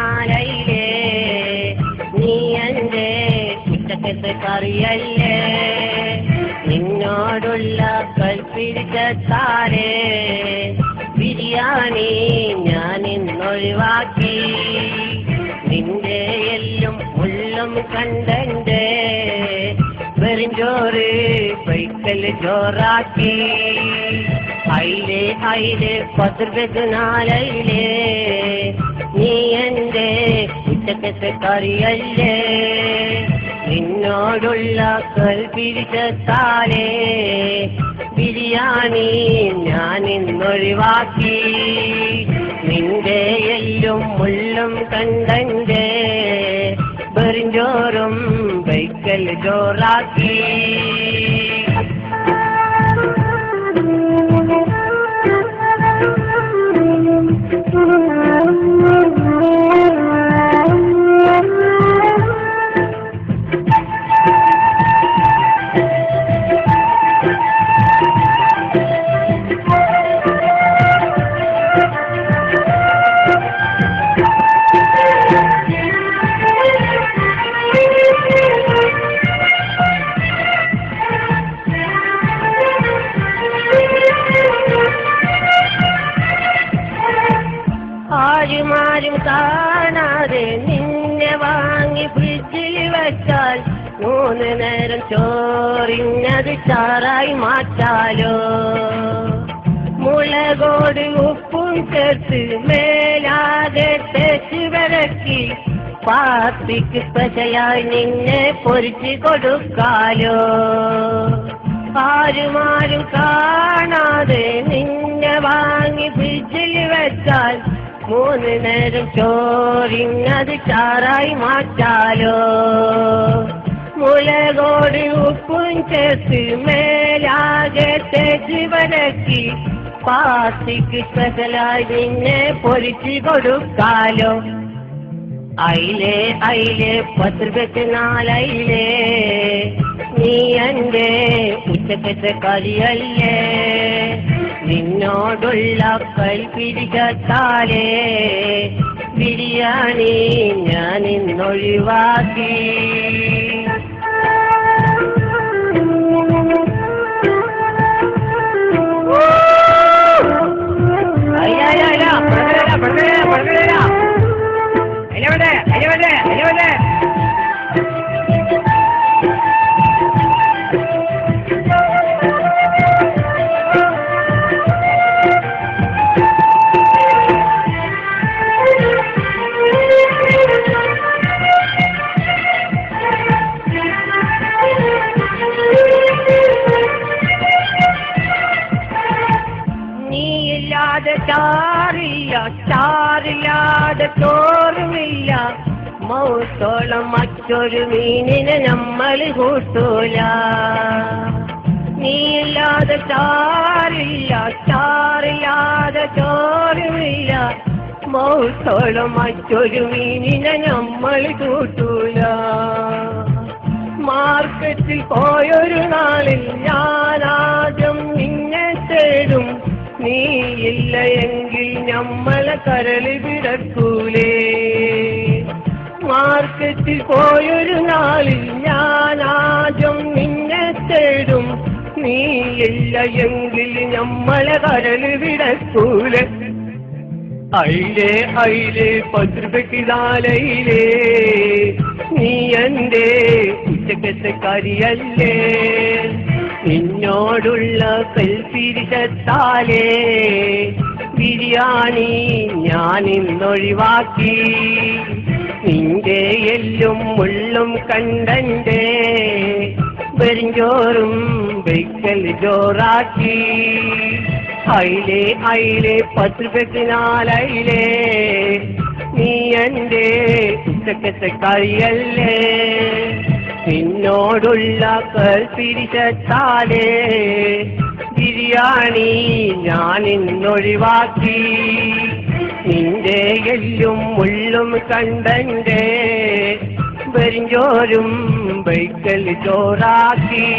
നാലയിലേ നീ എന്റെ ഉച്ചക്കത്തെ കറിയല്ലേ നിന്നോടുള്ള കൽപ്പിരിച്ചാലേ ബിരിയാണി ഞാൻ ഇന്നൊഴിവാക്കി നിന്റെ എല്ലും മുള്ളും കണ്ടന്റെ വെറുംചോറ് പൈക്കൽ ചോറാക്കി അയിലേ അയിലേ 10 രൂപയ്ക്ക് 4 അയിലേ നീ എന്റെ ഉച്ചക്കത്തെ കറിയല്ലേ നിന്നോടുള്ള കൽപ്പിരിച്ചാലേ ബിരിയാണി ഞാൻ ഇന്നൊഴിവാക്കി നിന്റെ എല്ലും മുള്ളും കണ്ടന്റെ വെറുംചോറും പൈക്കൽ ചോറാക്കി ആരും കാണാതെ നിന്നെ വാങ്ങി ഫ്രിഡ്ജിൽ വെച്ചാൽ 3 നേരം ചോറിഞ്ഞത് ചാറായി മാറ്റാലോ മുളകോട് ഉപ്പും ചേർത്ത് മേലാതെ തേച്ച് വിരക്കി പാർട്ടിക്ക് സ്പെഷ്യലായി നിന്നെ പൊരിച്ച് കൊടുക്കാലോ ആരും കാണാതെ നിന്നെ വാങ്ങി ഫ്രിഡ്ജിൽ വെച്ചാൽ 3 നേരം ചോറിഞ്ഞത് ചാറായി മാറ്റാലോ മുളകോട് ഉപ്പും ചേർത്ത് മേലാകെ തേച്ച് വരക്കി പാർട്ടിക്ക് സ്പെഷ്യലായി നിന്നെ പൊരിച്ച് കൊടുക്കാലോ അയിലേ അയിലേ 10 രൂപയ്ക്ക് 4 അയിലേ നീ എന്റെ ഉച്ചക്കത്തെ കറിയല്ലേ നിന്നോടുള്ള കൽപ്പിരിച്ചാലേ ബിരിയാണി ഞാൻ ഇന്നൊഴിവാക്കി ചാറില്ലാതെ ചോറുമില്ല മൗത്തോളം മറ്റൊരു മീനിനെ നമ്മൾ കൂട്ടൂല നീയില്ലാതെ ചാറില്ലാതെ ചോറുമില്ല മൗത്തോളം മറ്റൊരു മീനിനെ നമ്മൾ കൂട്ടൂല മാർക്കറ്റിൽ പോയൊരു നാളിൽ ഞാനാദ്യം നിന്നെ തേടും നീയില്ല എങ്കിൽ നമ്മളെ കരളി വിടക്കൂലേ മാർക്കറ്റിൽ പോയൊരു നാളിൽ ഞാനാദ്യം നിന്നെ തേടും നീയില്ല എങ്കിൽ നമ്മളെ കരളി വിടക്കൂലേ അയിലേ അയിലേ 10 രൂപയ്ക്ക് 4 അയിലേ നീ എന്റെ ഉച്ചക്കത്തെ കറിയല്ലേ നിന്നോടുള്ള കൽപ്പിരിച്ചാലേ ബിരിയാണി ഞാൻ ഇന്നൊഴിവാക്കി നിന്റെ എല്ലും മുള്ളും കണ്ടന്റെ വെറുംചോറും പൈക്കൽ ചോറാക്കി അയിലേ അയിലേ 10 രൂപയ്ക്ക് 4 അയിലേ നീ എന്റെ ഉച്ചക്കത്തെ കറിയല്ലേ നിന്നോടുള്ള കൽപ്പിരിച്ചാലേ ബിരിയാണി ഞാൻ ഇന്നൊഴിവാക്കി നിന്റെ എല്ലും മുള്ളും കണ്ടന്റെ വെറുംചോറും പൈക്കൽ ചോറാക്കി